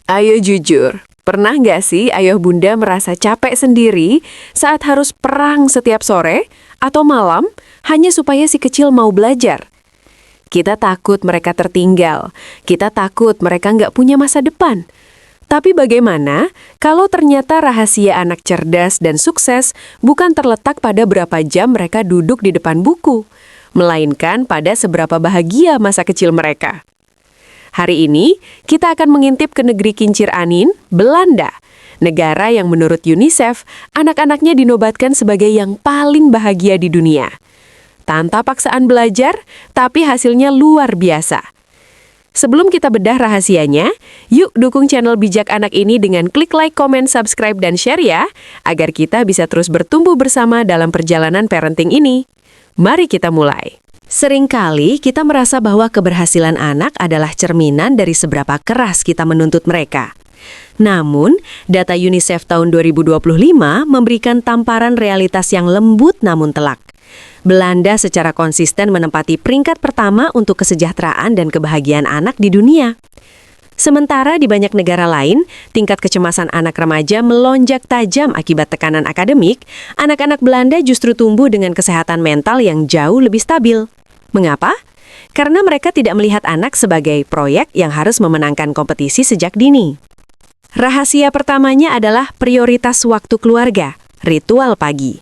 Ayo jujur, pernah nggak sih ayah bunda merasa capek sendiri saat harus perang setiap sore atau malam hanya supaya si kecil mau belajar? Kita takut mereka tertinggal, kita takut mereka nggak punya masa depan. Tapi bagaimana kalau ternyata rahasia anak cerdas dan sukses bukan terletak pada berapa jam mereka duduk di depan buku, melainkan pada seberapa bahagia masa kecil mereka? Hari ini, kita akan mengintip ke negeri kincir angin, Belanda. Negara yang menurut UNICEF, anak-anaknya dinobatkan sebagai yang paling bahagia di dunia. Tanpa paksaan belajar, tapi hasilnya luar biasa. Sebelum kita bedah rahasianya, yuk dukung channel Bijak Anak ini dengan klik like, komen, subscribe, dan share ya, agar kita bisa terus bertumbuh bersama dalam perjalanan parenting ini. Mari kita mulai. Seringkali kita merasa bahwa keberhasilan anak adalah cerminan dari seberapa keras kita menuntut mereka. Namun, data UNICEF tahun 2025 memberikan tamparan realitas yang lembut namun telak. Belanda secara konsisten menempati peringkat pertama untuk kesejahteraan dan kebahagiaan anak di dunia. Sementara di banyak negara lain, tingkat kecemasan anak remaja melonjak tajam akibat tekanan akademik, anak-anak Belanda justru tumbuh dengan kesehatan mental yang jauh lebih stabil. Mengapa? Karena mereka tidak melihat anak sebagai proyek yang harus memenangkan kompetisi sejak dini. Rahasia pertamanya adalah prioritas waktu keluarga, ritual pagi.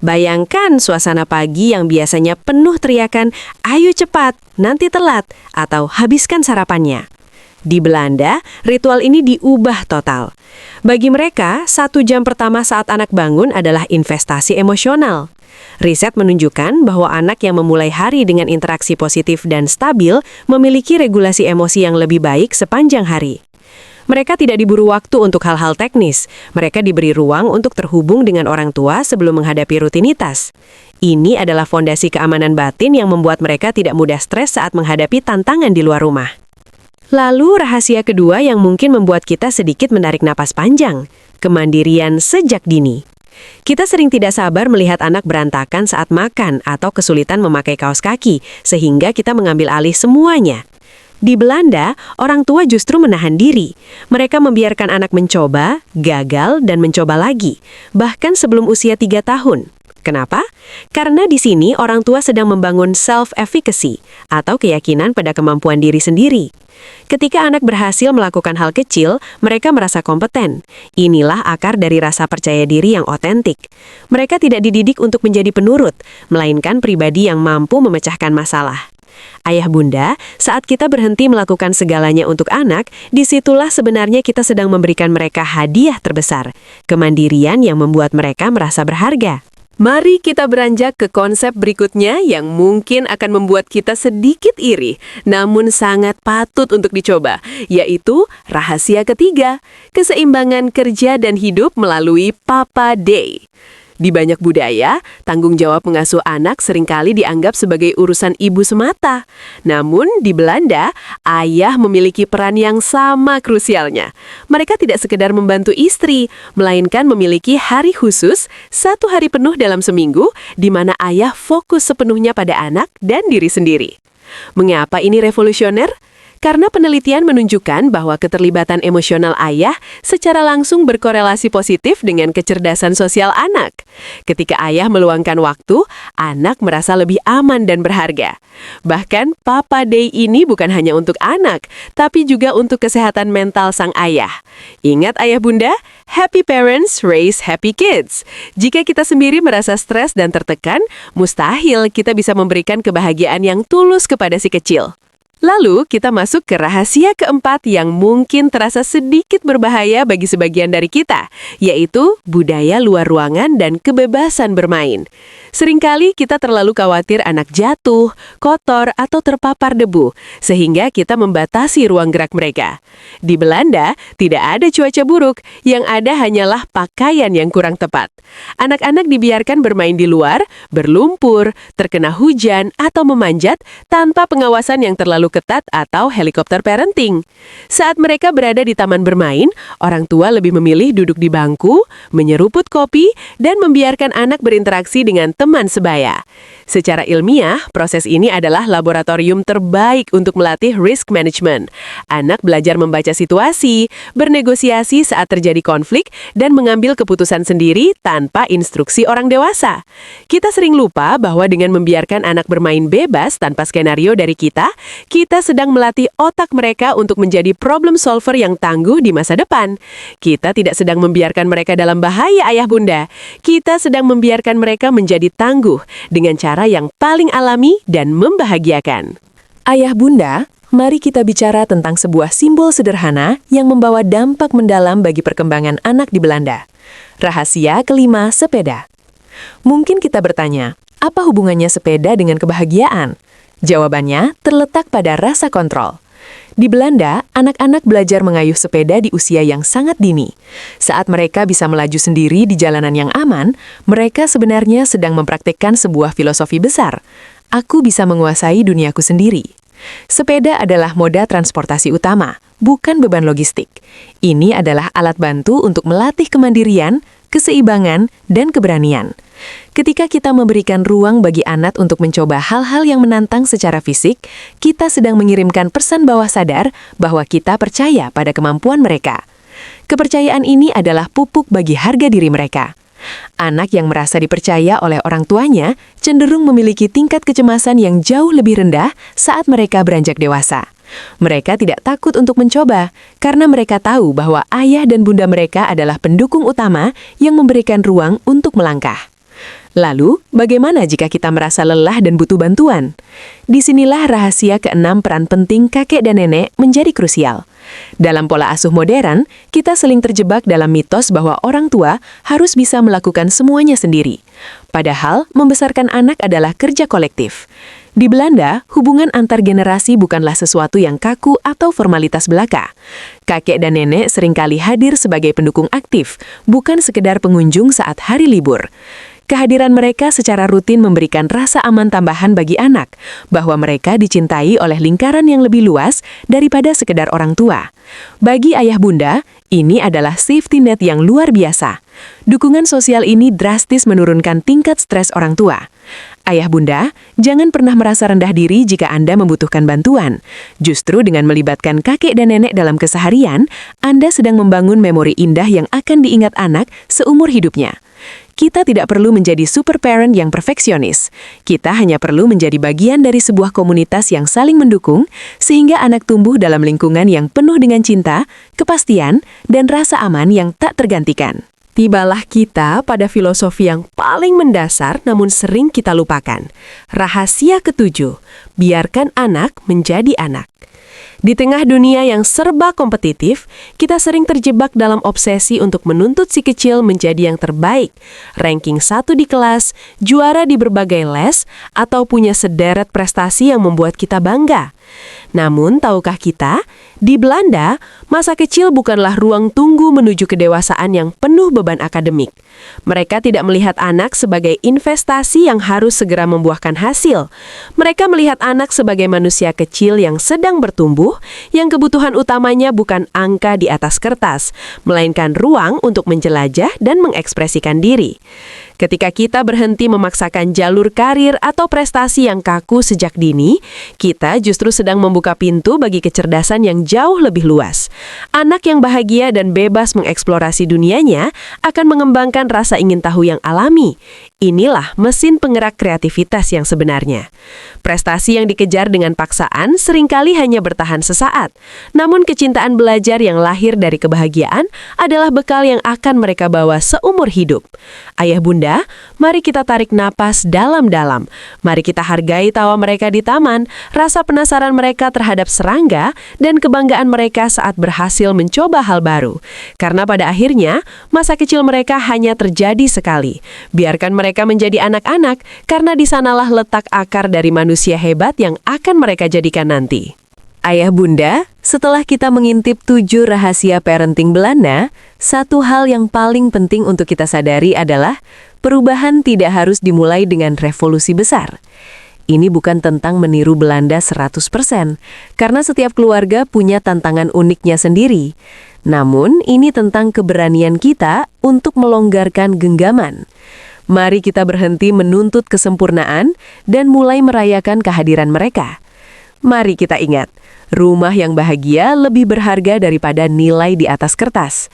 Bayangkan suasana pagi yang biasanya penuh teriakan, "Ayo cepat, nanti telat," atau "habiskan sarapannya." Di Belanda, ritual ini diubah total. Bagi mereka, 1 jam pertama saat anak bangun adalah investasi emosional. Riset menunjukkan bahwa anak yang memulai hari dengan interaksi positif dan stabil memiliki regulasi emosi yang lebih baik sepanjang hari. Mereka tidak diburu waktu untuk hal-hal teknis. Mereka diberi ruang untuk terhubung dengan orang tua sebelum menghadapi rutinitas. Ini adalah fondasi keamanan batin yang membuat mereka tidak mudah stres saat menghadapi tantangan di luar rumah. Lalu rahasia kedua yang mungkin membuat kita sedikit menarik napas panjang, kemandirian sejak dini. Kita sering tidak sabar melihat anak berantakan saat makan atau kesulitan memakai kaos kaki, sehingga kita mengambil alih semuanya. Di Belanda, orang tua justru menahan diri. Mereka membiarkan anak mencoba, gagal, dan mencoba lagi, bahkan sebelum usia 3 tahun. Kenapa? Karena di sini orang tua sedang membangun self-efficacy, atau keyakinan pada kemampuan diri sendiri. Ketika anak berhasil melakukan hal kecil, mereka merasa kompeten. Inilah akar dari rasa percaya diri yang otentik. Mereka tidak dididik untuk menjadi penurut, melainkan pribadi yang mampu memecahkan masalah. Ayah bunda, saat kita berhenti melakukan segalanya untuk anak, disitulah sebenarnya kita sedang memberikan mereka hadiah terbesar, kemandirian yang membuat mereka merasa berharga. Mari kita beranjak ke konsep berikutnya yang mungkin akan membuat kita sedikit iri, namun sangat patut untuk dicoba, yaitu rahasia ketiga, keseimbangan kerja dan hidup melalui Papa Day. Di banyak budaya, tanggung jawab mengasuh anak seringkali dianggap sebagai urusan ibu semata. Namun, di Belanda, ayah memiliki peran yang sama krusialnya. Mereka tidak sekedar membantu istri, melainkan memiliki hari khusus, 1 hari penuh dalam seminggu, di mana ayah fokus sepenuhnya pada anak dan diri sendiri. Mengapa ini revolusioner? Karena penelitian menunjukkan bahwa keterlibatan emosional ayah secara langsung berkorelasi positif dengan kecerdasan sosial anak. Ketika ayah meluangkan waktu, anak merasa lebih aman dan berharga. Bahkan, Papa Day ini bukan hanya untuk anak, tapi juga untuk kesehatan mental sang ayah. Ingat ayah bunda, happy parents raise happy kids. Jika kita sendiri merasa stres dan tertekan, mustahil kita bisa memberikan kebahagiaan yang tulus kepada si kecil. Lalu, kita masuk ke rahasia keempat yang mungkin terasa sedikit berbahaya bagi sebagian dari kita, yaitu budaya luar ruangan dan kebebasan bermain. Seringkali kita terlalu khawatir anak jatuh, kotor, atau terpapar debu, sehingga kita membatasi ruang gerak mereka. Di Belanda, tidak ada cuaca buruk, yang ada hanyalah pakaian yang kurang tepat. Anak-anak dibiarkan bermain di luar, berlumpur, terkena hujan, atau memanjat tanpa pengawasan yang terlalu ketat atau helikopter parenting. Saat mereka berada di taman bermain, orang tua lebih memilih duduk di bangku, menyeruput kopi, dan membiarkan anak berinteraksi dengan teman sebaya. Secara ilmiah, proses ini adalah laboratorium terbaik untuk melatih risk management. Anak belajar membaca situasi, bernegosiasi saat terjadi konflik, dan mengambil keputusan sendiri tanpa instruksi orang dewasa. Kita sering lupa bahwa dengan membiarkan anak bermain bebas tanpa skenario dari kita sedang melatih otak mereka untuk menjadi problem solver yang tangguh di masa depan. Kita tidak sedang membiarkan mereka dalam bahaya, ayah bunda. Kita sedang membiarkan mereka menjadi tangguh dengan cara yang paling alami dan membahagiakan. Ayah bunda, mari kita bicara tentang sebuah simbol sederhana yang membawa dampak mendalam bagi perkembangan anak di Belanda. Rahasia kelima, sepeda. Mungkin kita bertanya, apa hubungannya sepeda dengan kebahagiaan? Jawabannya terletak pada rasa kontrol. Di Belanda, anak-anak belajar mengayuh sepeda di usia yang sangat dini. Saat mereka bisa melaju sendiri di jalanan yang aman, mereka sebenarnya sedang mempraktikkan sebuah filosofi besar. Aku bisa menguasai duniaku sendiri. Sepeda adalah moda transportasi utama, bukan beban logistik. Ini adalah alat bantu untuk melatih kemandirian, keseimbangan, dan keberanian. Ketika kita memberikan ruang bagi anak untuk mencoba hal-hal yang menantang secara fisik, kita sedang mengirimkan pesan bawah sadar bahwa kita percaya pada kemampuan mereka. Kepercayaan ini adalah pupuk bagi harga diri mereka. Anak yang merasa dipercaya oleh orang tuanya cenderung memiliki tingkat kecemasan yang jauh lebih rendah saat mereka beranjak dewasa. Mereka tidak takut untuk mencoba, karena mereka tahu bahwa ayah dan bunda mereka adalah pendukung utama yang memberikan ruang untuk melangkah. Lalu, bagaimana jika kita merasa lelah dan butuh bantuan? Disinilah rahasia keenam peran penting kakek dan nenek menjadi krusial. Dalam pola asuh modern, kita sering terjebak dalam mitos bahwa orang tua harus bisa melakukan semuanya sendiri. Padahal, membesarkan anak adalah kerja kolektif. Di Belanda, hubungan antar generasi bukanlah sesuatu yang kaku atau formalitas belaka. Kakek dan nenek seringkali hadir sebagai pendukung aktif, bukan sekedar pengunjung saat hari libur. Kehadiran mereka secara rutin memberikan rasa aman tambahan bagi anak, bahwa mereka dicintai oleh lingkaran yang lebih luas daripada sekedar orang tua. Bagi ayah bunda, ini adalah safety net yang luar biasa. Dukungan sosial ini drastis menurunkan tingkat stres orang tua. Ayah bunda, jangan pernah merasa rendah diri jika Anda membutuhkan bantuan. Justru dengan melibatkan kakek dan nenek dalam keseharian, Anda sedang membangun memori indah yang akan diingat anak seumur hidupnya. Kita tidak perlu menjadi super parent yang perfeksionis. Kita hanya perlu menjadi bagian dari sebuah komunitas yang saling mendukung, sehingga anak tumbuh dalam lingkungan yang penuh dengan cinta, kepastian, dan rasa aman yang tak tergantikan. Tibalah kita pada filosofi yang paling mendasar namun sering kita lupakan. Rahasia ketujuh, biarkan anak menjadi anak. Di tengah dunia yang serba kompetitif, kita sering terjebak dalam obsesi untuk menuntut si kecil menjadi yang terbaik, ranking 1 di kelas, juara di berbagai les, atau punya sederet prestasi yang membuat kita bangga. Namun, tahukah kita, di Belanda, masa kecil bukanlah ruang tunggu menuju kedewasaan yang penuh beban akademik. Mereka tidak melihat anak sebagai investasi yang harus segera membuahkan hasil. Mereka melihat anak sebagai manusia kecil yang sedang bertumbuh, yang kebutuhan utamanya bukan angka di atas kertas, melainkan ruang untuk menjelajah dan mengekspresikan diri. Ketika kita berhenti memaksakan jalur karir atau prestasi yang kaku sejak dini, kita justru sedang membuka pintu bagi kecerdasan yang jauh lebih luas. Anak yang bahagia dan bebas mengeksplorasi dunianya akan mengembangkan rasa ingin tahu yang alami. Inilah mesin penggerak kreativitas yang sebenarnya. Prestasi yang dikejar dengan paksaan seringkali hanya bertahan sesaat. Namun kecintaan belajar yang lahir dari kebahagiaan adalah bekal yang akan mereka bawa seumur hidup. Ayah bunda, mari kita tarik napas dalam-dalam. Mari kita hargai tawa mereka di taman, rasa penasaran mereka terhadap serangga, dan kebanggaan mereka saat berhasil mencoba hal baru. Karena pada akhirnya, masa kecil mereka hanya terjadi sekali. Biarkan mereka menjadi anak-anak, karena di sanalah letak akar dari manusia hebat yang akan mereka jadikan nanti. Ayah bunda, setelah kita mengintip 7 rahasia parenting Belanda, satu hal yang paling penting untuk kita sadari adalah perubahan tidak harus dimulai dengan revolusi besar. Ini bukan tentang meniru Belanda 100%, karena setiap keluarga punya tantangan uniknya sendiri. Namun, ini tentang keberanian kita untuk melonggarkan genggaman. Mari kita berhenti menuntut kesempurnaan dan mulai merayakan kehadiran mereka. Mari kita ingat, rumah yang bahagia lebih berharga daripada nilai di atas kertas.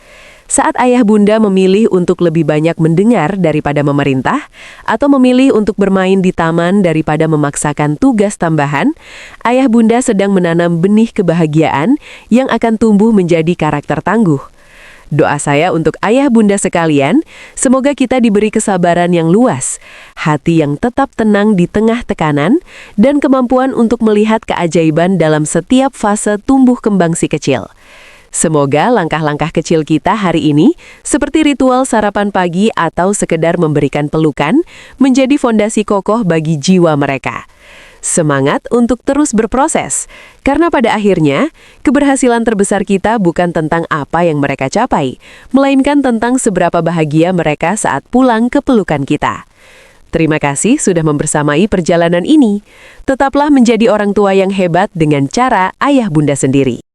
Saat ayah bunda memilih untuk lebih banyak mendengar daripada memerintah, atau memilih untuk bermain di taman daripada memaksakan tugas tambahan, ayah bunda sedang menanam benih kebahagiaan yang akan tumbuh menjadi karakter tangguh. Doa saya untuk ayah bunda sekalian, semoga kita diberi kesabaran yang luas, hati yang tetap tenang di tengah tekanan, dan kemampuan untuk melihat keajaiban dalam setiap fase tumbuh kembang si kecil. Semoga langkah-langkah kecil kita hari ini, seperti ritual sarapan pagi atau sekedar memberikan pelukan, menjadi fondasi kokoh bagi jiwa mereka. Semangat untuk terus berproses, karena pada akhirnya, keberhasilan terbesar kita bukan tentang apa yang mereka capai, melainkan tentang seberapa bahagia mereka saat pulang ke pelukan kita. Terima kasih sudah membersamai perjalanan ini. Tetaplah menjadi orang tua yang hebat dengan cara ayah bunda sendiri.